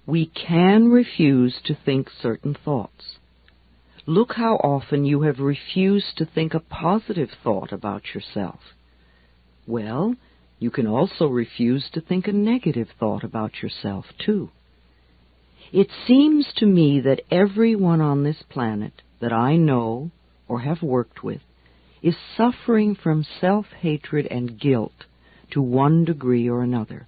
We can refuse to think certain thoughts. Look how often you have refused to think a positive thought about yourself. Well, you can also refuse to think a negative thought about yourself, too. It seems to me that everyone on this planet that I know or have worked with is suffering from self-hatred and guilt to one degree or another.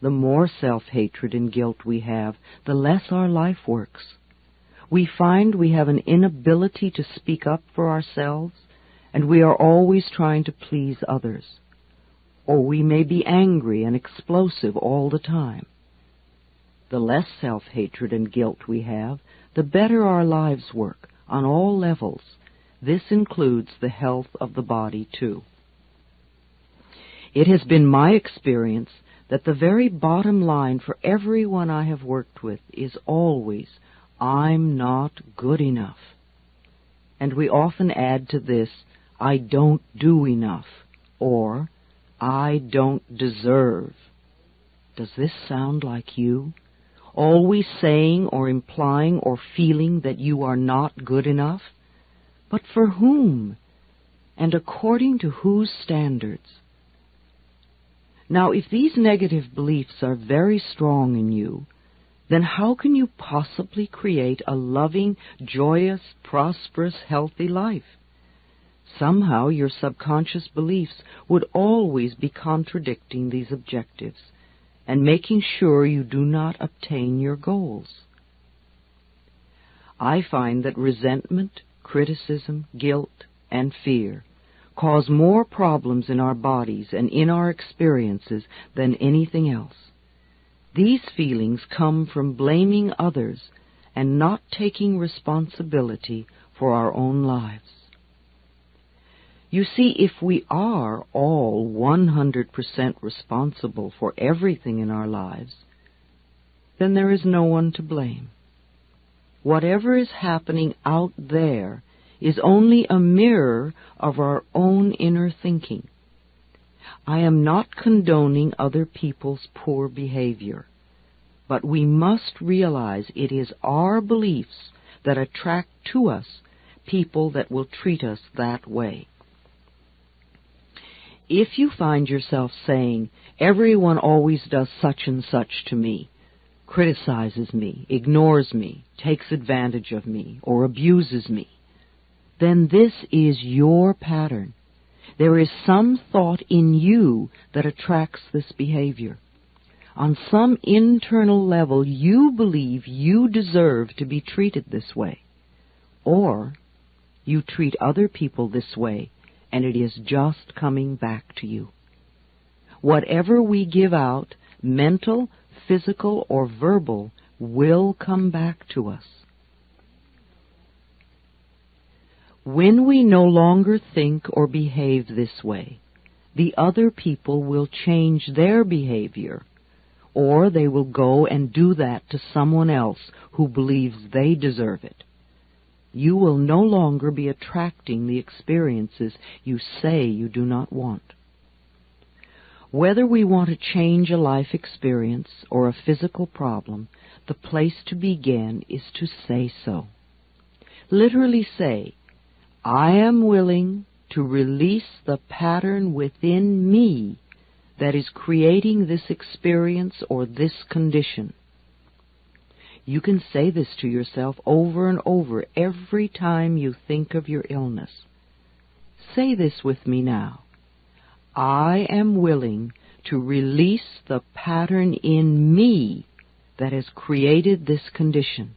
The more self-hatred and guilt we have, the less our life works. We find we have an inability to speak up for ourselves, and we are always trying to please others. Or we may be angry and explosive all the time. The less self-hatred and guilt we have, the better our lives work on all levels. This includes the health of the body, too. It has been my experience that the very bottom line for everyone I have worked with is always, I'm not good enough. And we often add to this, I don't do enough, or I don't deserve. Does this sound like you? Always saying or implying or feeling that you are not good enough? But for whom? And according to whose standards? Now, if these negative beliefs are very strong in you, then how can you possibly create a loving, joyous, prosperous, healthy life? Somehow your subconscious beliefs would always be contradicting these objectives and making sure you do not obtain your goals. I find that resentment, criticism, guilt, and fear cause more problems in our bodies and in our experiences than anything else. These feelings come from blaming others and not taking responsibility for our own lives. You see, if we are all 100% responsible for everything in our lives, then there is no one to blame. Whatever is happening out there is only a mirror of our own inner thinking. I am not condoning other people's poor behavior, but we must realize it is our beliefs that attract to us people that will treat us that way. If you find yourself saying, everyone always does such and such to me, criticizes me, ignores me, takes advantage of me, or abuses me, then this is your pattern. There is some thought in you that attracts this behavior. On some internal level, you believe you deserve to be treated this way. Or you treat other people this way, and it is just coming back to you. Whatever we give out, mental, physical, or verbal, will come back to us. When we no longer think or behave this way, the other people will change their behavior, or they will go and do that to someone else who believes they deserve it. You will no longer be attracting the experiences you say you do not want. Whether we want to change a life experience or a physical problem, the place to begin is to say so. Literally say, I am willing to release the pattern within me that is creating this experience or this condition. You can say this to yourself over and over every time you think of your illness. Say this with me now. I am willing to release the pattern in me that has created this condition.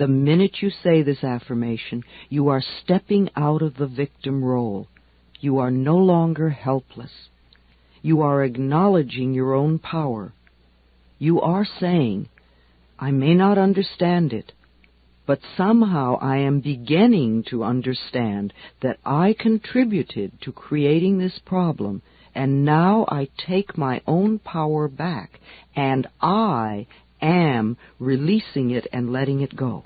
The minute you say this affirmation, you are stepping out of the victim role. You are no longer helpless. You are acknowledging your own power. You are saying, I may not understand it, but somehow I am beginning to understand that I contributed to creating this problem, and now I take my own power back, and I am releasing it and letting it go.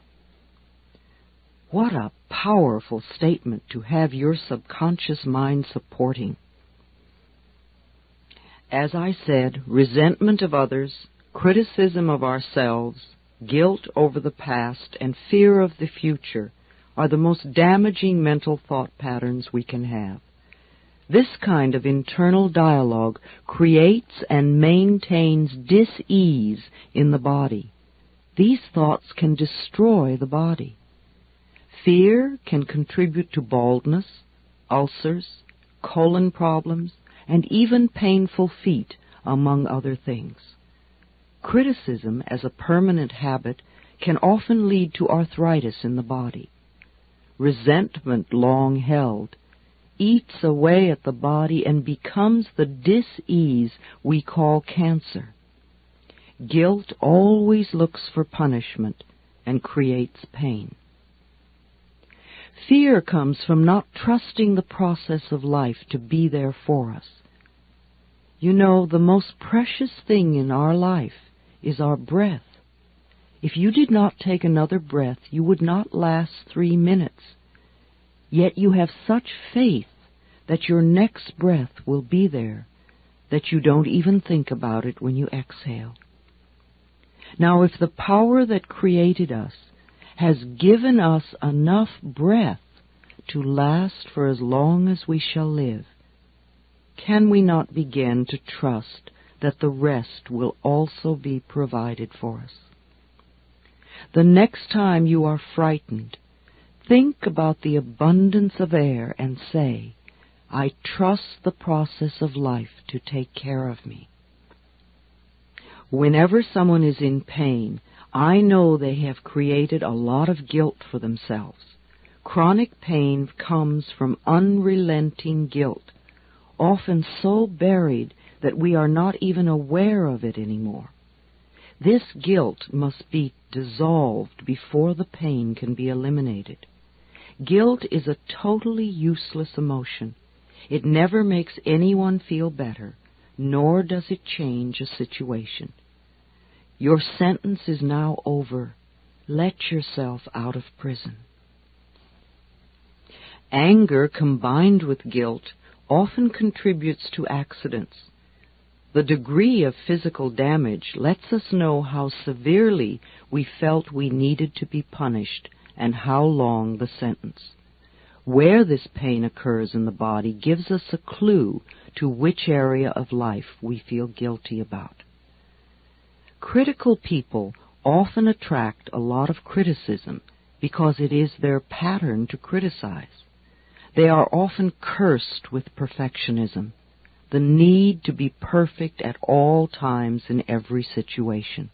What a powerful statement to have your subconscious mind supporting. As I said, resentment of others, Criticism of ourselves, guilt over the past, and fear of the future are the most damaging mental thought patterns we can have. This kind of internal dialogue creates and maintains dis-ease in the body. These thoughts can destroy the body. Fear can contribute to baldness, ulcers, colon problems, and even painful feet, among other things. Criticism as a permanent habit can often lead to arthritis in the body. Resentment long held eats away at the body and becomes the dis-ease we call cancer. Guilt always looks for punishment and creates pain. Fear comes from not trusting the process of life to be there for us. You know, the most precious thing in our life is our breath. If you did not take another breath, you would not last 3 minutes. Yet you have such faith that your next breath will be there, that you don't even think about it when you exhale. Now, if the power that created us has given us enough breath to last for as long as we shall live, can we not begin to trust that the rest will also be provided for us? The next time you are frightened, think about the abundance of air and say, I trust the process of life to take care of me. Whenever someone is in pain, I know they have created a lot of guilt for themselves. Chronic pain comes from unrelenting guilt, often so buried that we are not even aware of it anymore. This guilt must be dissolved before the pain can be eliminated. Guilt is a totally useless emotion. It never makes anyone feel better, nor does it change a situation. Your sentence is now over. Let yourself out of prison. Anger combined with guilt often contributes to accidents. The degree of physical damage lets us know how severely we felt we needed to be punished and how long the sentence. Where this pain occurs in the body gives us a clue to which area of life we feel guilty about. Critical people often attract a lot of criticism because it is their pattern to criticize. They are often cursed with perfectionism, the need to be perfect at all times in every situation.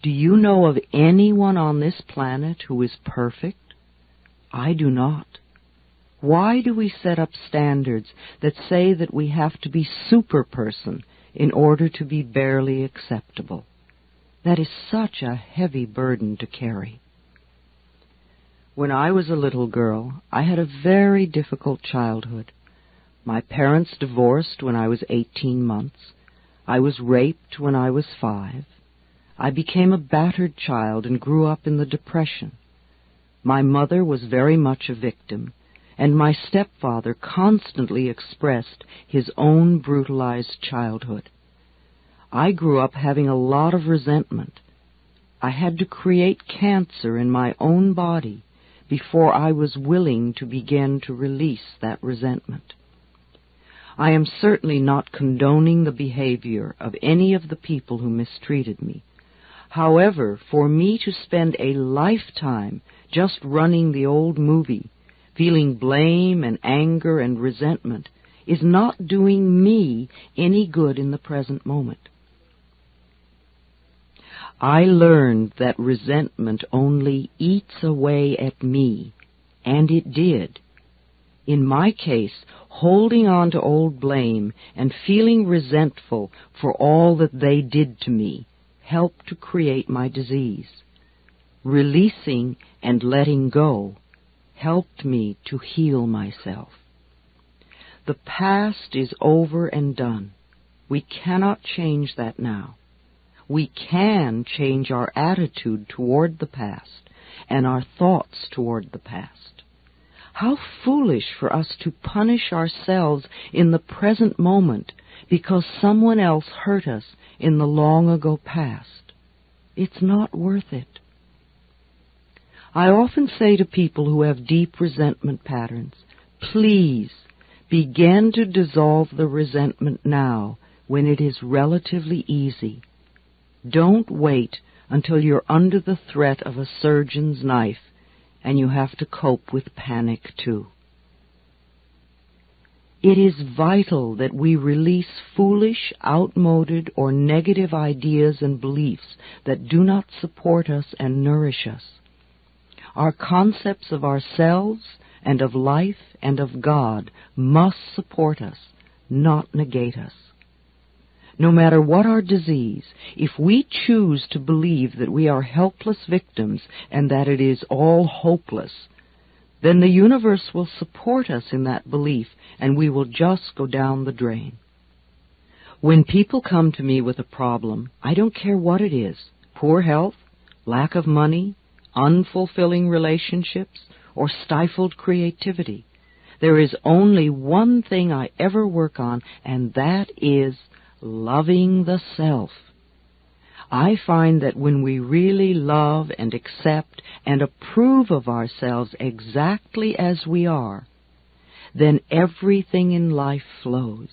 Do you know of anyone on this planet who is perfect? I do not. Why do we set up standards that say that we have to be super-person in order to be barely acceptable? That is such a heavy burden to carry. When I was a little girl, I had a very difficult childhood. My parents divorced when I was 18 months. I was raped when I was 5. I became a battered child and grew up in the Depression. My mother was very much a victim, and my stepfather constantly expressed his own brutalized childhood. I grew up having a lot of resentment. I had to create cancer in my own body before I was willing to begin to release that resentment. I am certainly not condoning the behavior of any of the people who mistreated me. However, for me to spend a lifetime just running the old movie, feeling blame and anger and resentment, is not doing me any good in the present moment. I learned that resentment only eats away at me, and it did. In my case, holding on to old blame and feeling resentful for all that they did to me helped to create my disease. Releasing and letting go helped me to heal myself. The past is over and done. We cannot change that now. We can change our attitude toward the past and our thoughts toward the past. How foolish for us to punish ourselves in the present moment because someone else hurt us in the long-ago past. It's not worth it. I often say to people who have deep resentment patterns, please begin to dissolve the resentment now when it is relatively easy. Don't wait until you're under the threat of a surgeon's knife and you have to cope with panic too. It is vital that we release foolish, outmoded, or negative ideas and beliefs that do not support us and nourish us. Our concepts of ourselves and of life and of God must support us, not negate us. No matter what our disease, if we choose to believe that we are helpless victims and that it is all hopeless, then the universe will support us in that belief and we will just go down the drain. When people come to me with a problem, I don't care what it is, poor health, lack of money, unfulfilling relationships, or stifled creativity. There is only one thing I ever work on, and that is loving the self. I find that when we really love and accept and approve of ourselves exactly as we are, then everything in life flows.